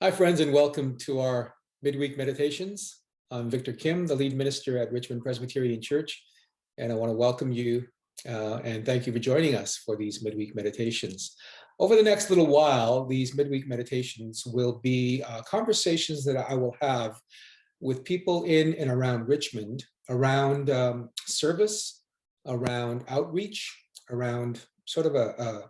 Hi, friends, and welcome to our midweek meditations. I'm Victor Kim, the lead minister at Richmond Presbyterian Church, and I want to welcome you and thank you for joining us for these midweek meditations. Over the next little while, these midweek meditations will be conversations that I will have with people in and around Richmond, around service, around outreach, around sort of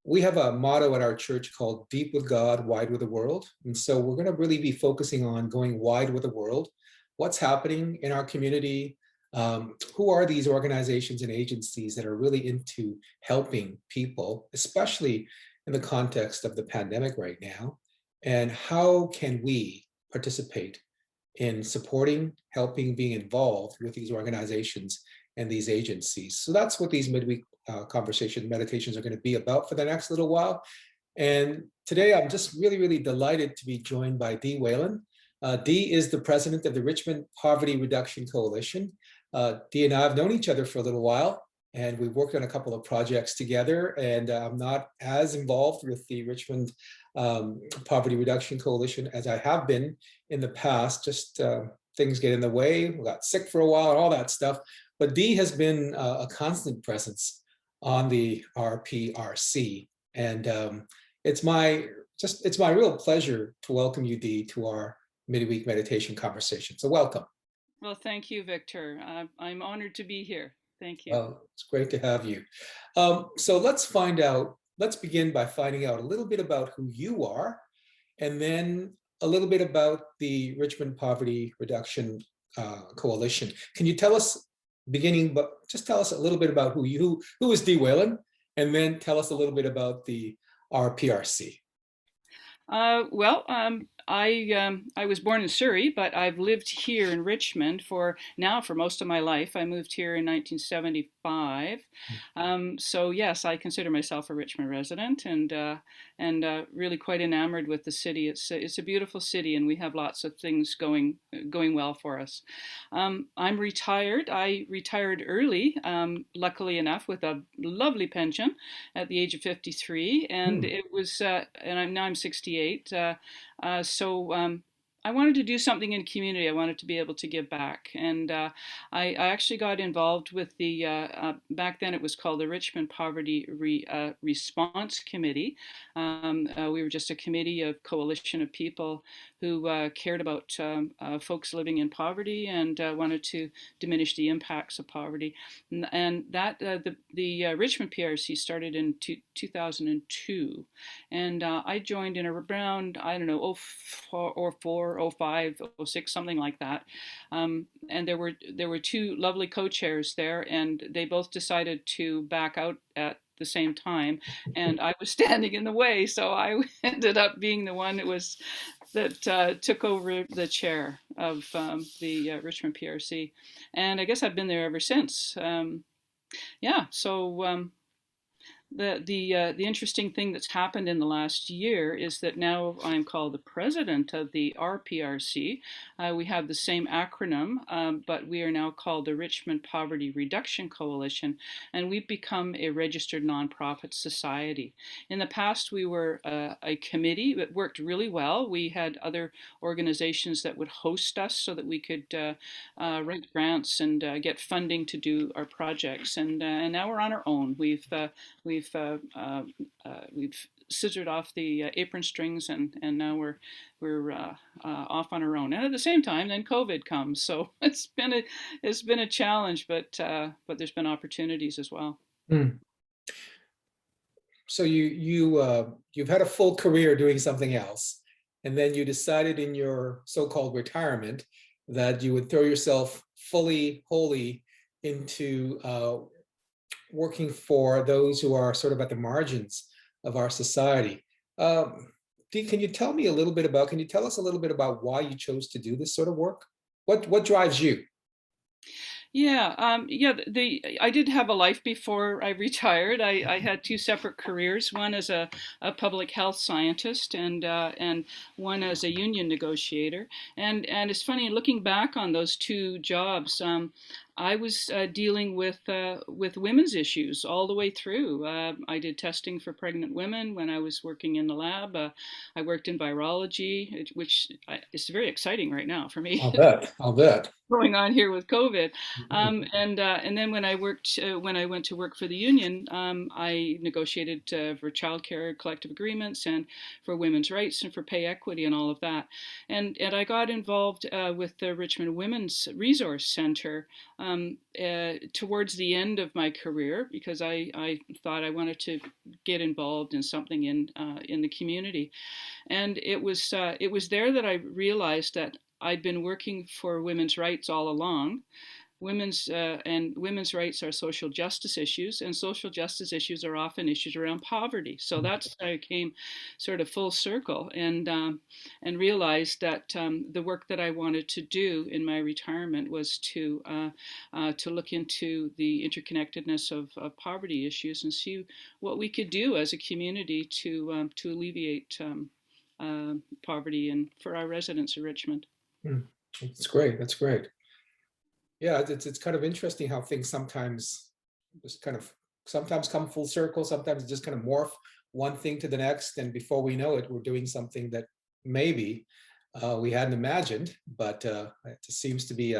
we have a motto at our church called Deep with God, Wide with the World. And so we're going to really be focusing on going wide with the world. What's happening in our community? Who are these organizations and agencies that are really into helping people, especially in the context of the pandemic right now? And how can we participate in supporting, helping, being involved with these organizations and these agencies? So that's what these midweek conversation meditations are going to be about for the next little while. And today I'm just really delighted to be joined by Dee Whalen. Dee is the president of the Richmond Poverty Reduction Coalition. Dee and I have known each other for a little while, and we've worked on a couple of projects together, and I'm not as involved with the Richmond Poverty Reduction Coalition as I have been in the past. Just things get in the way. We got sick for a while and all that stuff. But Dee has been a constant presence on the RPRC. And it's my real pleasure to welcome you, Dee, to our midweek meditation conversation. So welcome. Well, thank you, Victor. I'm honored to be here. Thank you. Well, it's great to have you. So let's begin by finding out a little bit about who you are, and then a little bit about the Richmond Poverty Reduction Coalition. Can you tell us, just tell us a little bit about who is Dee Whalen, and then tell us a little bit about the RPRC. I was born in Surrey, but I've lived here in Richmond for most of my life. I moved here in 1975. So yes, I consider myself a Richmond resident, and really quite enamored with the city. It's a beautiful city, and we have lots of things going well for us. I'm retired. I retired early, luckily enough, with a lovely pension at the age of 53, and it was and I'm 68. So I wanted to do something in community. I wanted to be able to give back, and I actually got involved with the back then it was called the Richmond Poverty Response Committee. We were just a committee of coalition of people who cared about folks living in poverty and wanted to diminish the impacts of poverty. And that the Richmond PRC started in 2002, and I joined in around, I don't know, 04, 05, 06, something like that. And there were two lovely co-chairs there, and they both decided to back out at the same time, and I was standing in the way, so I ended up being the one that took over the chair of the Richmond PRC, and I guess I've been there ever since. The interesting thing that's happened in the last year is that now I'm called the president of the RPRC. We have the same acronym, but we are now called the Richmond Poverty Reduction Coalition, and we've become a registered nonprofit society. In the past, we were a committee that worked really well. We had other organizations that would host us so that we could write grants and get funding to do our projects. And now we're on our own. We've scissored off the apron strings, and now we're off on our own. And at the same time, then COVID comes, so it's been a challenge, but there's been opportunities as well. So you've had a full career doing something else, and then you decided in your so-called retirement that you would throw yourself wholly into working for those who are sort of at the margins of our society. Dee, can you tell us a little bit about why you chose to do this sort of work? What drives you? I did have a life before I retired. I had two separate careers, one as a public health scientist and one as a union negotiator. And it's funny, looking back on those two jobs, I was dealing with women's issues all the way through. I did testing for pregnant women when I was working in the lab. I worked in virology, which is very exciting right now for me. I'll bet. I'll bet. Going on here with COVID, Mhm. and then when I worked when I went to work for the union, I negotiated for childcare collective agreements and for women's rights and for pay equity and all of that, and I got involved with the Richmond Women's Resource Center towards the end of my career because I thought I wanted to get involved in something in the community. And it was there that I realized that I'd been working for women's rights all along. Women's rights are social justice issues, and social justice issues are often issues around poverty. So that's how I came sort of full circle and realized that the work that I wanted to do in my retirement was to look into the interconnectedness of poverty issues and see what we could do as a community to alleviate poverty and for our residents of Richmond. That's great. That's great. Yeah, it's kind of interesting how things sometimes just kind of sometimes come full circle, sometimes just kind of morph one thing to the next, and before we know it, we're doing something that maybe we hadn't imagined, but it seems to be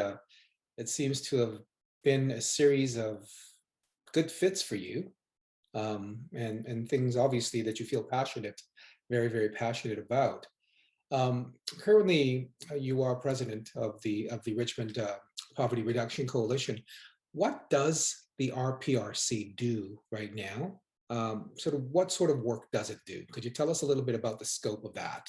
it seems to have been a series of good fits for you, and things obviously that you feel passionate, very, very passionate about. Currently, you are president of the Richmond Poverty Reduction Coalition. What does the RPRC do right now? What sort of work does it do? Could you tell us a little bit about the scope of that?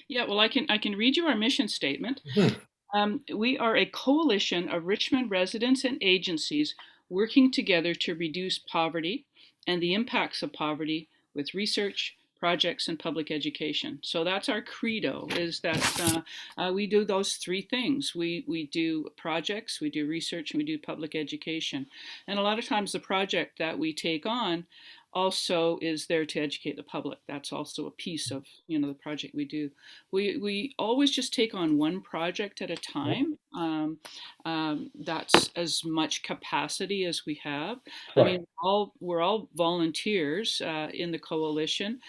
Yeah, well, I can read you our mission statement. Mhm. We are a coalition of Richmond residents and agencies working together to reduce poverty and the impacts of poverty with research, projects, and public education. So that's our credo, is that we do those three things. We do projects, we do research, and we do public education. And a lot of times the project that we take on also is there to educate the public. That's also a piece of the project we do. We always just take on one project at a time. That's as much capacity as we have. I Right. mean, we're all volunteers in the coalition.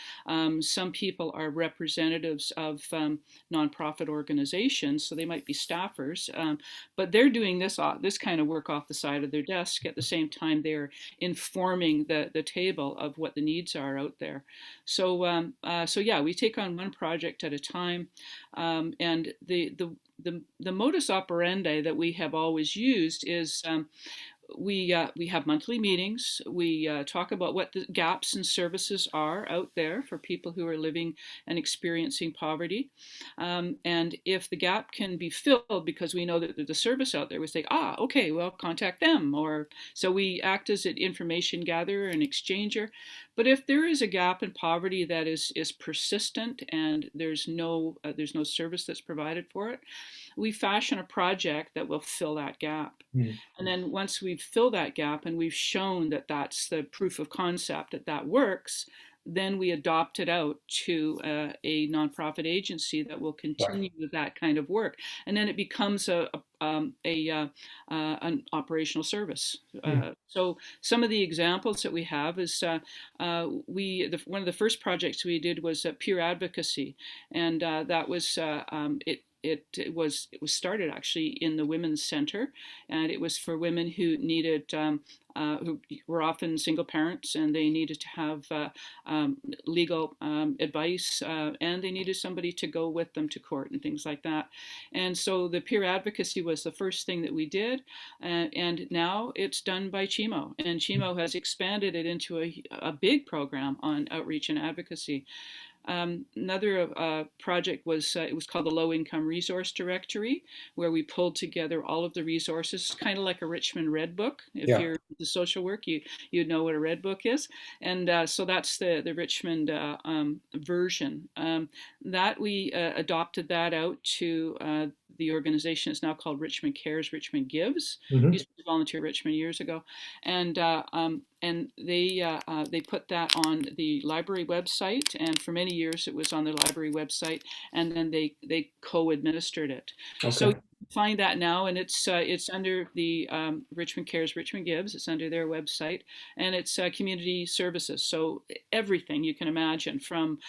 Some people are representatives of nonprofit organizations, so they might be staffers, but they're doing this kind of work off the side of their desk at the same time they're informing the table of what the needs are out there. So yeah, we take on one project at a time, and the modus operandi that we have always used is we have monthly meetings. We talk about what the gaps in services are out there for people who are living and experiencing poverty. And if the gap can be filled because we know that there's a service out there, we say, okay, well, contact them. Or so we act as an information gatherer and exchanger. But if there is a gap in poverty that is persistent and there's no service that's provided for it, we fashion a project that will fill that gap. Mm. And then once we've filled that gap and we've shown that that's the proof of concept that works, then we adopt it out to a nonprofit agency that will Right. continue that kind of work, and then it becomes an operational service. Mm. So some of the examples that we have is one of the first projects we did was peer advocacy, and that was it was started actually in the women's center, and it was for women who needed who were often single parents, and they needed to have legal advice, and they needed somebody to go with them to court and things like that. And so the peer advocacy was the first thing that we did, and now it's done by CHIMO, and CHIMO has expanded it into a big program on outreach and advocacy. Another project was it was called the Low Income Resource Directory, where we pulled together all of the resources, kind of like a Richmond Red Book. If Yeah. you're into social work, you know what a Red Book is, and so that's the Richmond version. That we adopted that out to the organization. It's now called Richmond Cares, Richmond Gives. Mhm. Used to be Volunteer Richmond years ago, and they put that on the library website, and for many years it was on the library website, and then they co-administered it. So Okay. find that now, and it's under the Richmond Cares, Richmond Gives. It's under their website, and it's community services. So everything you can imagine, from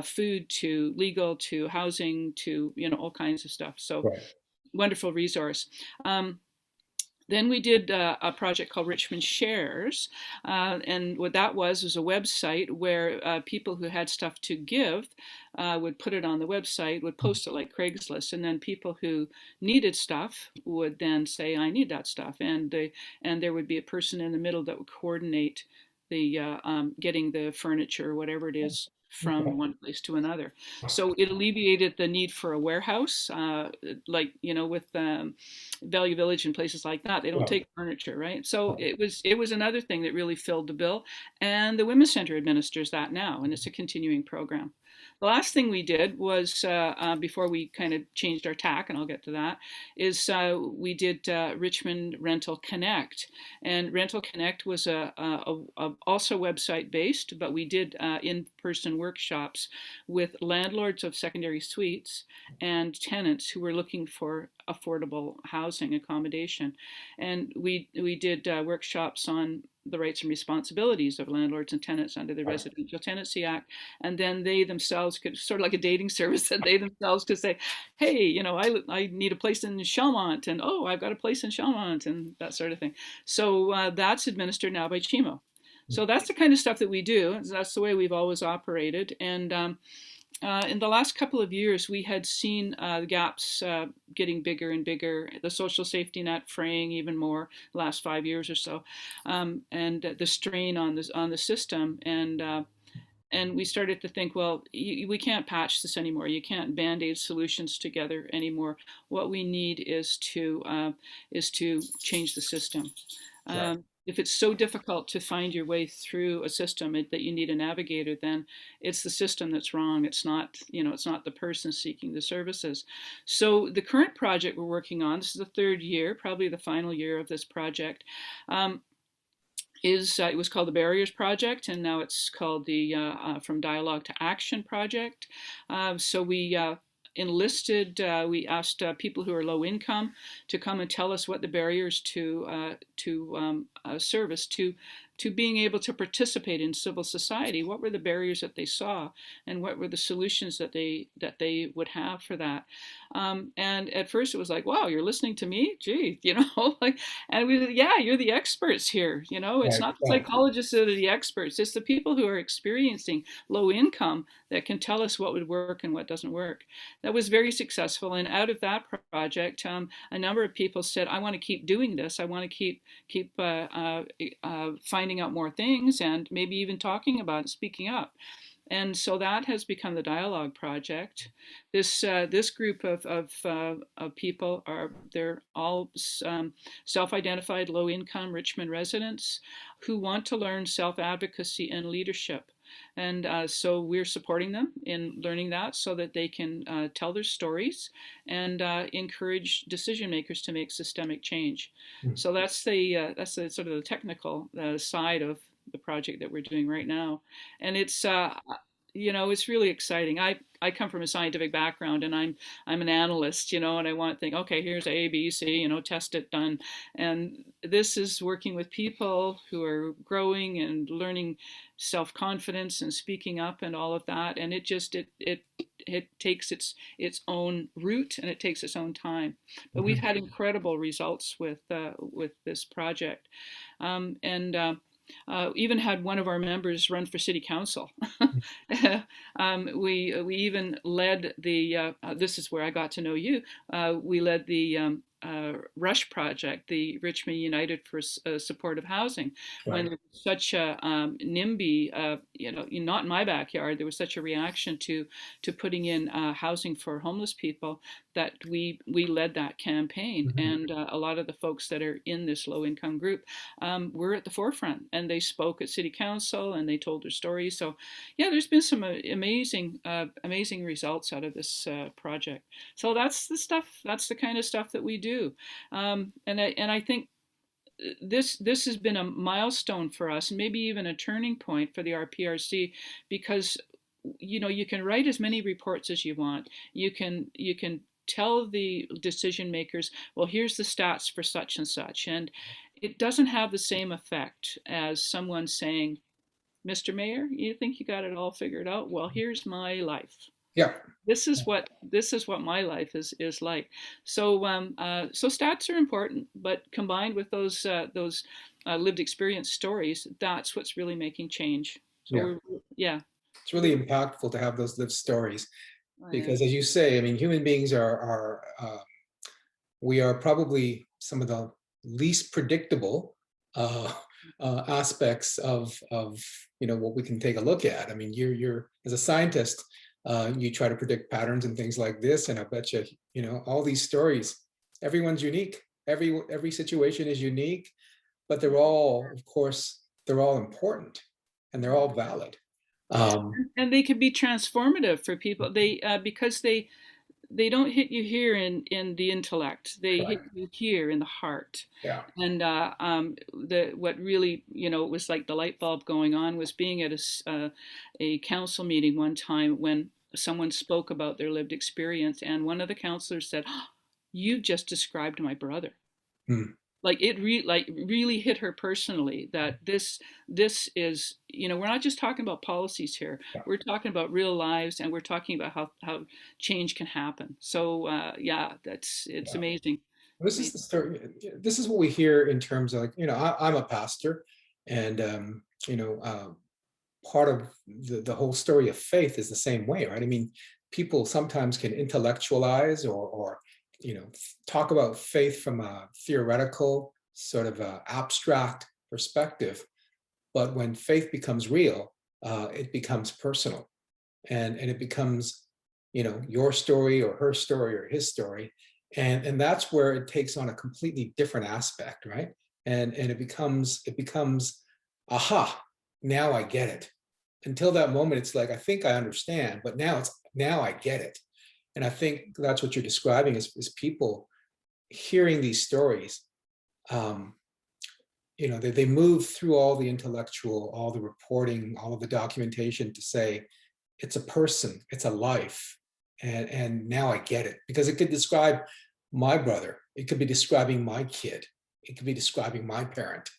food to legal to housing to all kinds of stuff. So Right. wonderful resource. Then we did a project called Richmond Shares, and what that was a website where people who had stuff to give would put it on the website, would post it like Craigslist, and then people who needed stuff would then say, "I need that stuff," and there would be a person in the middle that would coordinate the getting the furniture, whatever it is, from Okay. one place to another. So it alleviated the need for a warehouse, like with Value Village and places like that. They don't Right. take furniture, right? So Right. it was another thing that really filled the bill. And the Women's Center administers that now, and it's a continuing program. The last thing we did was before we kind of changed our tack, and I'll get to that, is we did Richmond Rental Connect, and Rental Connect was also website based, but we did in-person workshops with landlords of secondary suites and tenants who were looking for affordable housing accommodation. And we did workshops on the rights and responsibilities of landlords and tenants under the Residential Tenancy Act. And then they themselves could, sort of like a dating service, that they themselves could say, hey, I need a place in Shelmont, and oh, I've got a place in Shelmont, and that sort of thing. So that's administered now by Chimo. So that's the kind of stuff that we do. That's the way we've always operated. And in the last couple of years, we had seen the gaps getting bigger and bigger, the social safety net fraying even more the last 5 years or so, and the strain on the system. And we started to think, well, we can't patch this anymore. You can't band-aid solutions together anymore. What we need is to change the system. Right. If it's so difficult to find your way through a system that you need a navigator, then it's the system that's wrong. It's not, it's not the person seeking the services. So the current project we're working on, this is the third year, probably the final year of this project, it was called the Barriers Project, and now it's called the From Dialogue to Action Project. So we enlisted, we asked people who are low income to come and tell us what the barriers to service, to being able to participate in civil society. What were the barriers that they saw, and what were the solutions that they would have for that? And at first it was like, wow, you're listening to me? Gee, like, and we, yeah, you're the experts here. It's Right. not the Right. psychologists that are the experts. It's the people who are experiencing low income that can tell us what would work and what doesn't work. That was very successful. And out of that project, a number of people said, I want to keep doing this. I want to keep finding out more things, and maybe even talking about it, speaking up. And so that has become the Dialogue Project. This group of people they're all self-identified low-income Richmond residents who want to learn self-advocacy and leadership. And so we're supporting them in learning that, so that they can tell their stories and encourage decision makers to make systemic change. Mm. So that's the sort of the technical side of the project that we're doing right now, and it's really exciting. I come from a scientific background, and I'm an analyst, and I want to think, okay, here's A, B, C, test it, done. And this is working with people who are growing and learning self-confidence and speaking up and all of that. And it takes its own route, and it takes its own time. But we've had incredible results with this project, and even had one of our members run for city council. We even led the. This is where I got to know you. We led the Rush project, the Richmond United for Supportive Housing, when Right. there was such a NIMBY, not in my backyard, there was such a reaction to putting in housing for homeless people, that we led that campaign. And a lot of the folks that are in this low income group were at the forefront, and they spoke at city council and they told their stories. So yeah, there's been some amazing results out of this project. So that's the kind of stuff that we do. And I think this has been a milestone for us, and maybe even a turning point for the RPRC, because you can write as many reports as you want. You can tell the decision makers, well, here's the stats for such and such. And it doesn't have the same effect as someone saying, Mr. Mayor, you think you got it all figured out? Well, here's my life. Yeah. This is what my life is like. So stats are important, but combined with those lived experience stories, that's what's really making change. So Yeah. yeah, It's really impactful to have those lived stories yeah. because, as you say, I mean, human beings we are probably some of the least predictable aspects of what we can take a look at. I mean, you're as a scientist, you try to predict patterns and things like this, and I bet you all these stories. Everyone's unique. Every situation is unique, but they're all, of course, they're all important, and they're all valid. And they can be transformative for people. They because they don't hit you here in the intellect. They hit Correct. you here in the heart. Yeah. And what really, was like the light bulb going on was being at a council meeting one time when someone spoke about their lived experience, and one of the counselors said, "Oh, you've just described my brother." Hmm. Like really hit her personally that this is, we're not just talking about policies here. Yeah. We're talking about real lives, and we're talking about how change can happen. So yeah, it's Yeah. amazing. This is the story. This is what we hear in terms of, like, I'm a pastor, and part of the whole story of faith is the same way, right? I mean, people sometimes can intellectualize or talk about faith from a theoretical sort of abstract perspective, but when faith becomes real, it becomes personal, and it becomes your story or her story or his story, and that's where it takes on a completely different aspect, right? And it becomes aha, now I get it. Until that moment, it's like, I think I understand, but now I get it. And I think that's what you're describing is people hearing these stories. They move through all the intellectual, all the reporting, all of the documentation to say, it's a person, it's a life. And now I get it, because it could describe my brother, it could be describing my kid, it could be describing my parent,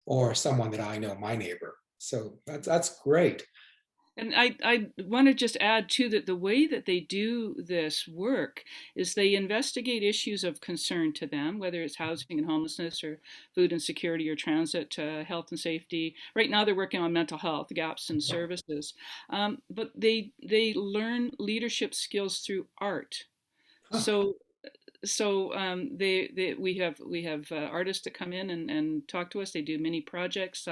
or someone that I know, my neighbor. So that's great. And I want to just add too that the way that they do this work is they investigate issues of concern to them, whether it's housing and homelessness or food insecurity or transit, health and safety. Right now they're working on mental health gaps in services, but they learn leadership skills through art. Huh. So we have artists that come in and talk to us. They do mini projects.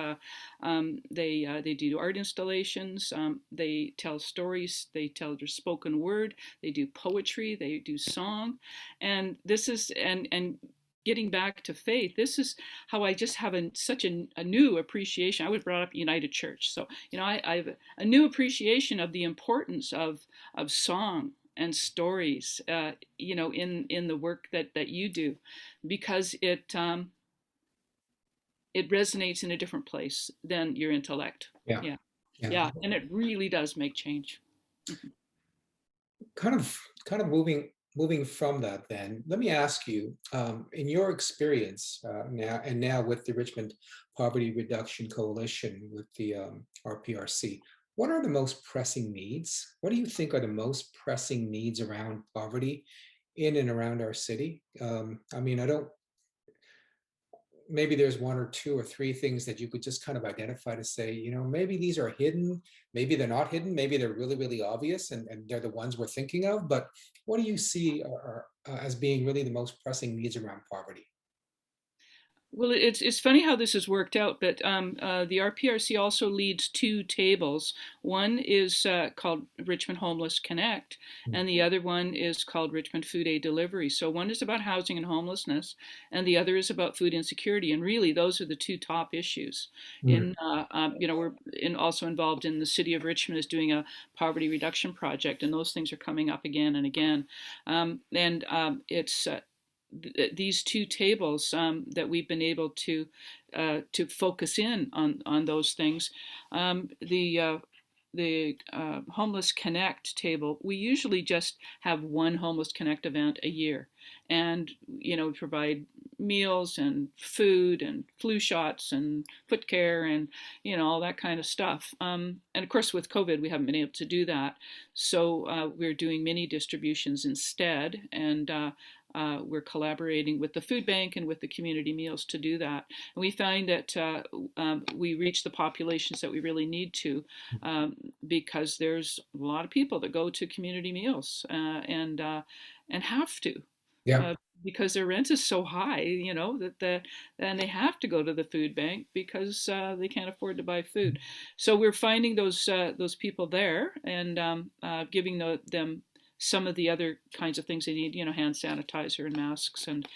They do art installations. They tell stories. They tell their spoken word. They do poetry. They do song, and this is and getting back to faith, this is how I just have such a new appreciation. I was brought up United Church, so I have a new appreciation of the importance of song and stories, in the work that you do, because it resonates in a different place than your intellect. Yeah. Yeah, Yeah. yeah, and it really does make change. Kind of moving from that, then let me ask you, in your experience, now with the Richmond Poverty Reduction Coalition, with the RPRC, what are the most pressing needs? What do you think are the most pressing needs around poverty in and around our city? I mean, I don't maybe there's one or two or three things that you could just kind of identify to say, maybe these are hidden, maybe they're not hidden, maybe they're really, really obvious, and they're the ones we're thinking of. But what do you see as being really the most pressing needs around poverty? Well, it's funny how this has worked out, but the RPRC also leads two tables. One is called Richmond Homeless Connect, and the other one is called Richmond Food Aid Delivery. So one is about housing and homelessness, and the other is about food insecurity. And really, those are the two top issues. Mm. We're also involved in the city of Richmond is doing a poverty reduction project, and those things are coming up again and again. It's these two tables that we've been able to focus in on those things. the Homeless Connect table, we usually just have one Homeless Connect event a year. And, we provide meals and food and flu shots and foot care and, all that kind of stuff. And of course, with COVID, we haven't been able to do that. So we're doing mini distributions instead. And we're collaborating with the food bank and with the community meals to do that. And we find that we reach the populations that we really need to, because there's a lot of people that go to community meals and have to. Yeah. Because their rent is so high, and they have to go to the food bank because they can't afford to buy food. So we're finding those people there and giving them some of the other kinds of things they need, hand sanitizer and masks and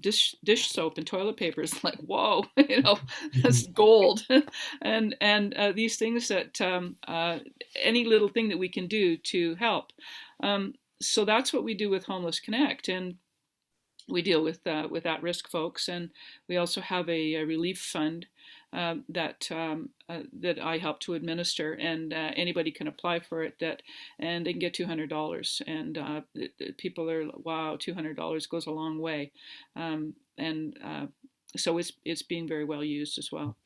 dish soap and toilet paper is like, whoa, that's gold. and these things that any little thing that we can do to help. So that's what we do with Homeless Connect, and we deal with at-risk folks, and we also have a relief fund that I help to administer, and anybody can apply for it. And they can get $200, and people are, wow, $200 goes a long way, so it's being very well used as well.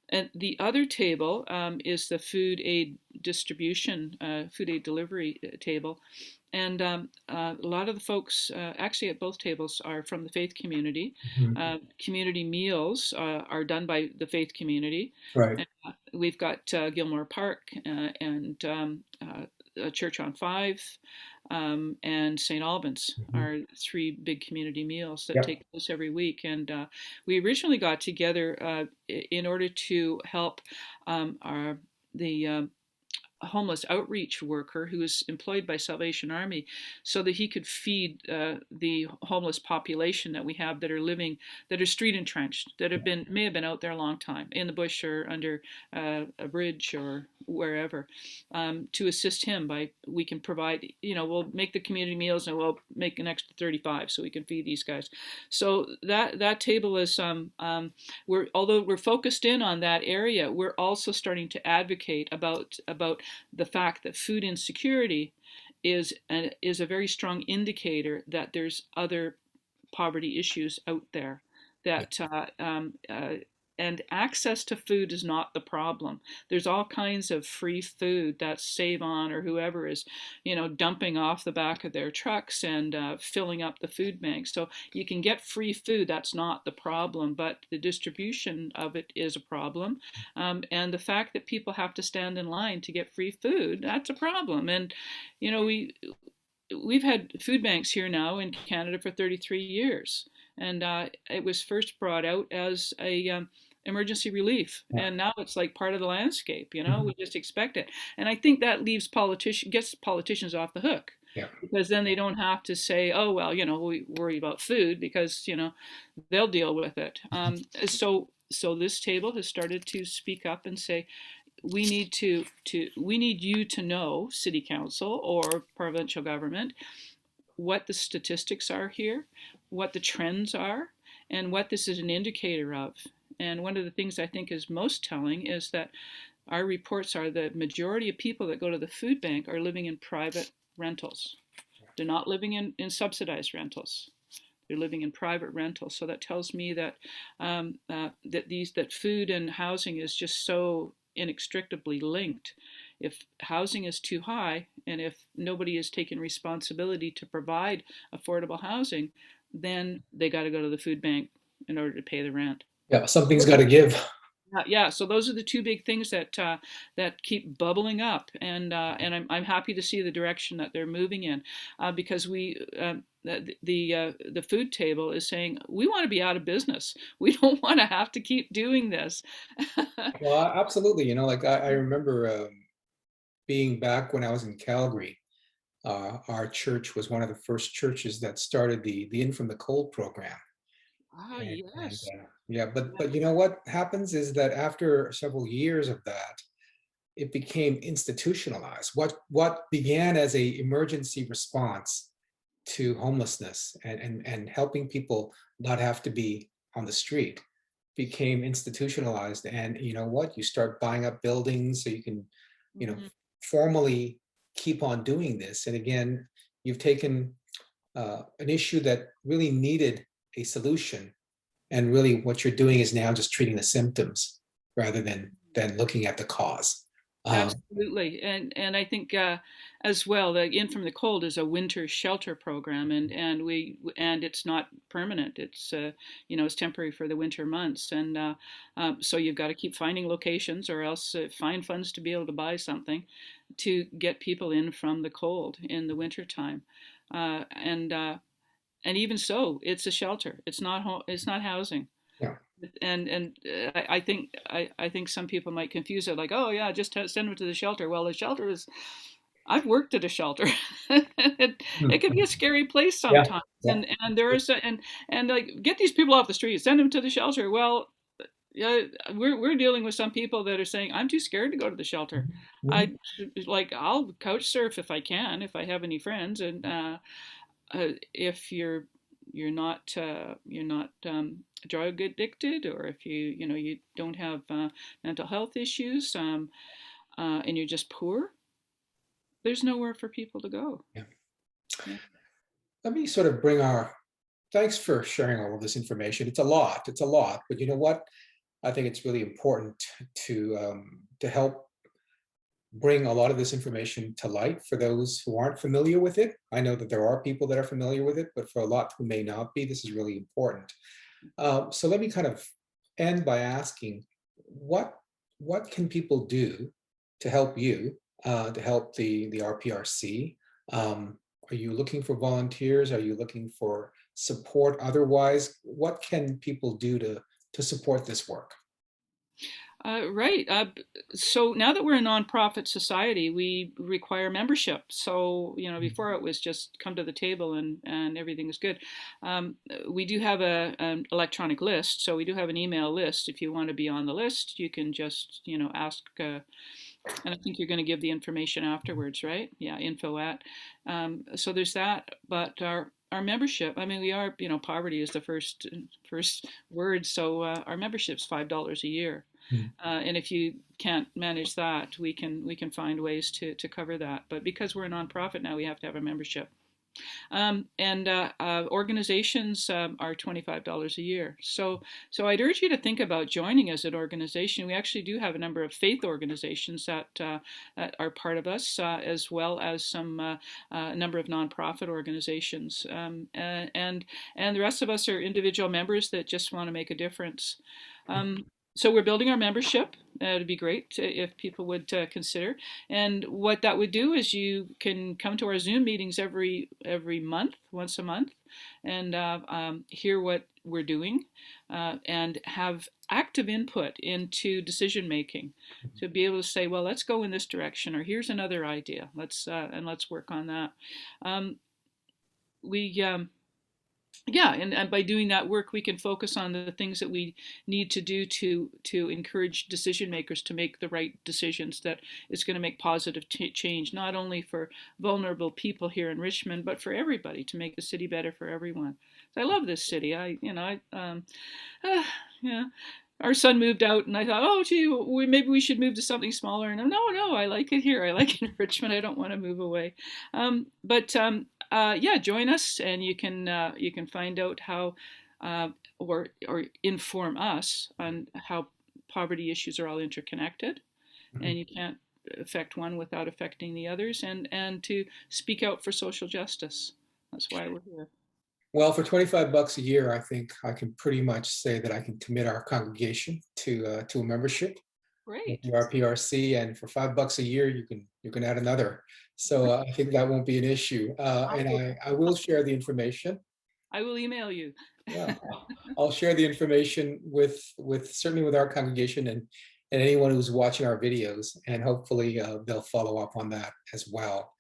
And the other table is the food aid distribution, food aid delivery table. And a lot of the folks actually at both tables are from the faith community. Mhm. Community meals are done by the faith community. Right. We've got Gilmore Park and a Church on Five and St. Albans are three big community meals that take place every week. And we originally got together in order to help the homeless outreach worker who is employed by Salvation Army so that he could feed the homeless population that we have that are street entrenched, that may have been out there a long time in the bush or under a bridge or wherever, to assist him we can provide, we'll make the community meals and we'll make an extra 35 so we can feed these guys. So that table is, although we're focused in on that area, we're also starting to advocate about the fact that food insecurity is a very strong indicator that there's other poverty issues out there, that and access to food is not the problem. There's all kinds of free food that Save On or whoever is, dumping off the back of their trucks and filling up the food banks. So you can get free food, that's not the problem, but the distribution of it is a problem. And the fact that people have to stand in line to get free food, that's a problem. And, we've had food banks here now in Canada for 33 years. And it was first brought out as a emergency relief, and now it's like part of the landscape. We just expect it, and I think that gets politicians off the hook, because then they don't have to say, oh well, we worry about food because they'll deal with it. So this table has started to speak up and say, we need you to know, City Council or provincial government, what the statistics are here, what the trends are, and what this is an indicator of. And one of the things I think is most telling is that our reports are the majority of people that go to the food bank are living in private rentals. They're not living in subsidized rentals. They're living in private rentals. So that tells me that that food and housing is just so inextricably linked. If housing is too high, and if nobody is taking responsibility to provide affordable housing, then they got to go to the food bank in order to pay the rent. Yeah, something's got to give. Yeah, so those are the two big things that keep bubbling up, and I'm happy to see the direction that they're moving in, because the food table is saying we want to be out of business. We don't want to have to keep doing this. Well, absolutely. I remember being back when I was in Calgary. Our church was one of the first churches that started the In From the Cold program. Yes. But what happens is that after several years of that, it became institutionalized. What began as a emergency response to homelessness and helping people not have to be on the street became institutionalized. And you start buying up buildings so you can Mhm. formally keep on doing this. And again, you've taken an issue that really needed a solution, and really what you're doing is now just treating the symptoms rather than looking at the cause. Absolutely, and I think as well, the In from the Cold is a winter shelter program, and it's not permanent. It's it's temporary for the winter months, and so you've got to keep finding locations, or else find funds to be able to buy something to get people in from the cold in the winter time, and even so, it's a shelter. It's not housing. Yeah. And I think some people might confuse it, like, oh yeah, just send them to the shelter. Well, the shelter is, I've worked at a shelter. It can be a scary place Yeah. sometimes, Yeah. and there is and like, get these people off the street, send them to the shelter. Well, yeah, we're dealing with some people that are saying, I'm too scared to go to the shelter. Mhm. I like, I'll couch surf if I can, if I have any friends, and if you're not drug addicted, or if you don't have mental health issues, and you're just poor, there's nowhere for people to go. Yeah. Yeah. Let me sort of bring our, thanks for sharing all of this information. It's a lot, but you know what? I think it's really important to help bring a lot of this information to light for those who aren't familiar with it. I know that there are people that are familiar with it, but for a lot who may not be, this is really important. So let me kind of end by asking, what can people do to help you, to help the RPRC? Are you looking for volunteers? Are you looking for support otherwise? What can people do to support this work? Right. So now that we're a nonprofit society, we require membership. So, before it was just come to the table and everything is good. We do have an electronic list. So we do have an email list. If you want to be on the list, you can just, ask. And I think you're going to give the information afterwards, right? Yeah, info at. So there's that. But our membership, I mean, we are, poverty is the first word. So our membership's $5 a year. Mm. And if you can't manage that, we can find ways to cover that. But because we're a nonprofit now, we have to have a membership. And organizations are $25 a year. So I'd urge you to think about joining us at organization. We actually do have a number of faith organizations that are part of us, as well as some number of nonprofit organizations. And the rest of us are individual members that just want to make a difference. So we're building our membership. It'd be great if people would consider. And what that would do is you can come to our Zoom meetings every month, once a month, and hear what we're doing, and have active input into decision making, to be able to say, well, let's go in this direction, or here's another idea. Let's work on that. We Yeah, and by doing that work, we can focus on the things that we need to do to encourage decision makers to make the right decisions that is going to make positive change, not only for vulnerable people here in Richmond, but for everybody, to make the city better for everyone. So I love this city. Yeah. Our son moved out, and I thought, oh, gee, maybe we should move to something smaller. And no, I like it here. I like it in Richmond. I don't want to move away. Yeah, join us, and you can find out how, or inform us on how poverty issues are all interconnected, Mhm. and you can't affect one without affecting the others, and to speak out for social justice. That's why we're here. Well, for $25 a year, I think I can pretty much say that I can commit our congregation to a membership with Great. the RPRC, and for $5 a year, you can add another. So I think that won't be an issue. I And will, I will share the information. I will email you. Yeah, I'll share the information with certainly with our congregation and anyone who's watching our videos, and hopefully they'll follow up on that as well.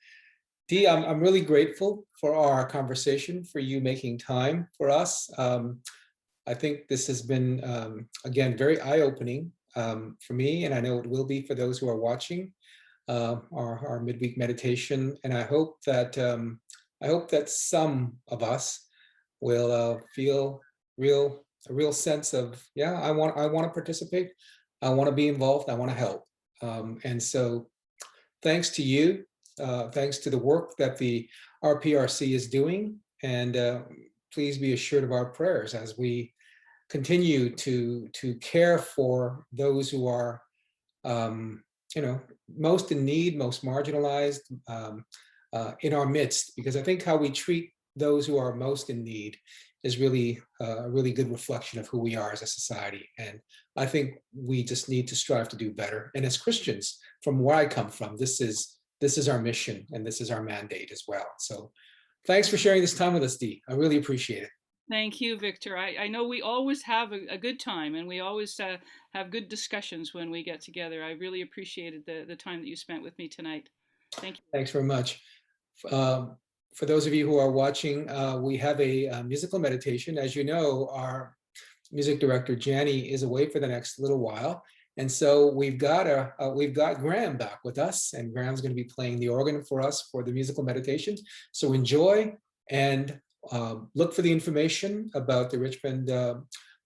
Dee, I'm really grateful for our conversation, for you making time for us. I think this has been, again, very eye-opening for me, and I know it will be for those who are watching our midweek meditation. And I hope that some of us will feel a real sense of, yeah, I want to participate, I want to be involved, I want to help. And so thanks to you, thanks to the work that the RPRC is doing, and please be assured of our prayers as we continue to care for those who are, most in need, most marginalized in our midst. Because I think how we treat those who are most in need is really a really good reflection of who we are as a society. And I think we just need to strive to do better. And as Christians, from where I come from, this is our mission and this is our mandate as well. So thanks for sharing this time with us, Dee. I really appreciate it. Thank you, Victor. I know we always have a good time, and we always have good discussions when we get together. I really appreciated the time that you spent with me tonight. Thank you. Thanks very much. For those of you who are watching, we have a musical meditation. As you know, our music director, Janny, is away for the next little while. And so we've got Graham back with us, and Graham's going to be playing the organ for us for the musical meditation. So enjoy and look for the information about the Richmond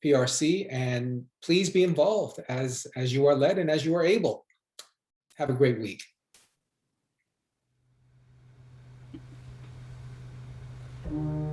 PRC, and please be involved as you are led and as you are able. Have a great week. Mm-hmm.